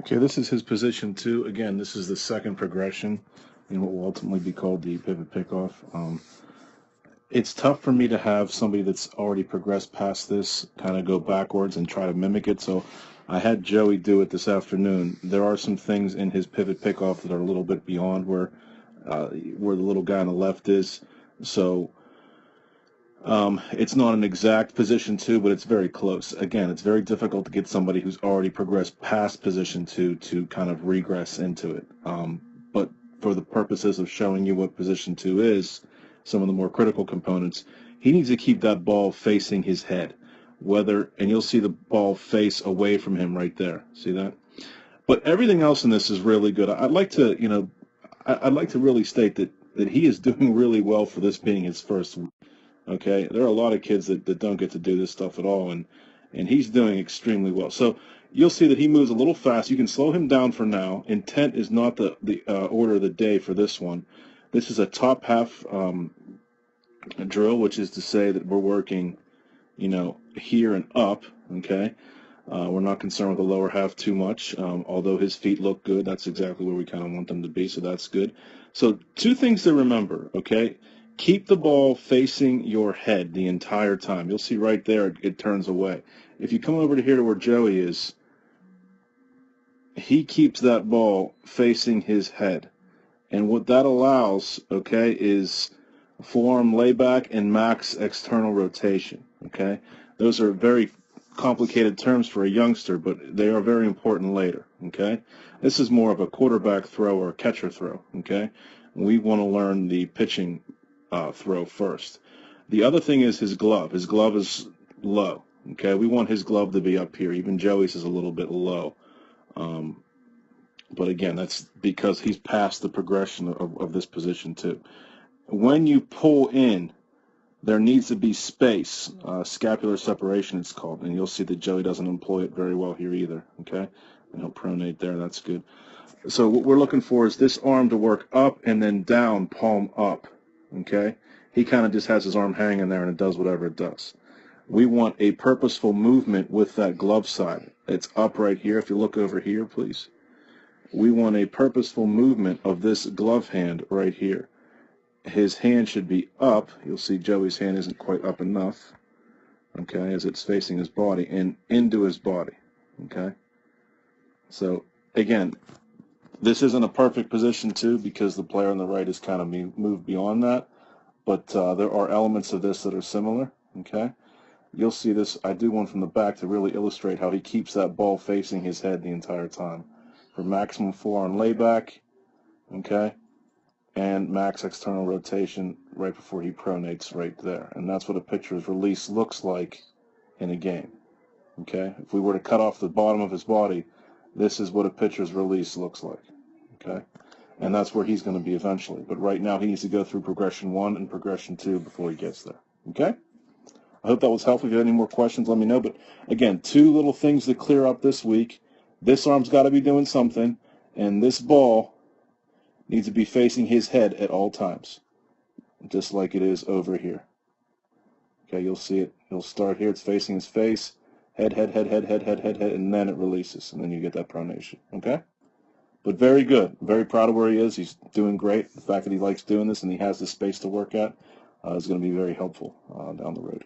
Okay, this is his position 2. Again, this is the second progression in what will ultimately be called the pivot pickoff. It's tough for me to have somebody that's already progressed past this kind of go backwards and try to mimic it. So I had Joey do it this afternoon. There are some things in his pivot pickoff that are a little bit beyond where the little guy on the left is. So it's not an exact position 2, but it's very close. Again, it's very difficult to get somebody who's already progressed past position 2 to kind of regress into it. But for the purposes of showing you what position 2 is, some of the more critical components, he needs to keep that ball facing his head. And you'll see the ball face away from him right there. See that? But everything else in this is really good. I'd like to really state that he is doing really well for this being his first week. Okay, there are a lot of kids that don't get to do this stuff at all, and he's doing extremely well. So you'll see that he moves a little fast. You can slow him down for now. Intent is not the order of the day for this one. This is a top half drill, which is to say that we're working, here and up. Okay, we're not concerned with the lower half too much. Although his feet look good, that's exactly where we kind of want them to be. So that's good. So 2 things to remember. Okay. Keep the ball facing your head the entire time. You'll see right there it turns away. If you come over to here to where Joey is, he keeps that ball facing his head. And what that allows, okay, is forearm layback and max external rotation, okay? Those are very complicated terms for a youngster, but they are very important later, okay? This is more of a quarterback throw or a catcher throw, okay? We want to learn the pitching throw first. The other thing is his glove. His glove is low. Okay, we want his glove to be up here. Even Joey's is a little bit low. But again, that's because he's past the progression of this position too. When you pull in, there needs to be space. Scapular separation it's called. And you'll see that Joey doesn't employ it very well here either. Okay, and he'll pronate there. That's good. So what we're looking for is this arm to work up and then down, palm up. Okay, he kind of just has his arm hanging there and it does whatever it does. We want a purposeful movement with that glove side. It's up right here. If you look over here, please. We want a purposeful movement of this glove hand right here. His hand should be up. You'll see Joey's hand isn't quite up enough, okay, as it's facing his body and into his body, okay? So, again, this isn't a perfect position, too, because the player on the right has kind of moved beyond that. But there are elements of this that are similar, okay? You'll see this. I do one from the back to really illustrate how he keeps that ball facing his head the entire time. For maximum forearm layback, okay? And max external rotation right before he pronates right there. And that's what a pitcher's release looks like in a game, okay? If we were to cut off the bottom of his body, this is what a pitcher's release looks like, okay? And that's where he's going to be eventually. But right now he needs to go through progression 1 and progression 2 before he gets there, okay? I hope that was helpful. If you have any more questions, let me know. But again, 2 little things to clear up this week. This arm's got to be doing something, and this ball needs to be facing his head at all times, just like it is over here. Okay, you'll see it. He'll start here. It's facing his face. Head, and then it releases, and then you get that pronation, okay? But very good. Very proud of where he is. He's doing great. The fact that he likes doing this and he has the space to work at is going to be very helpful down the road.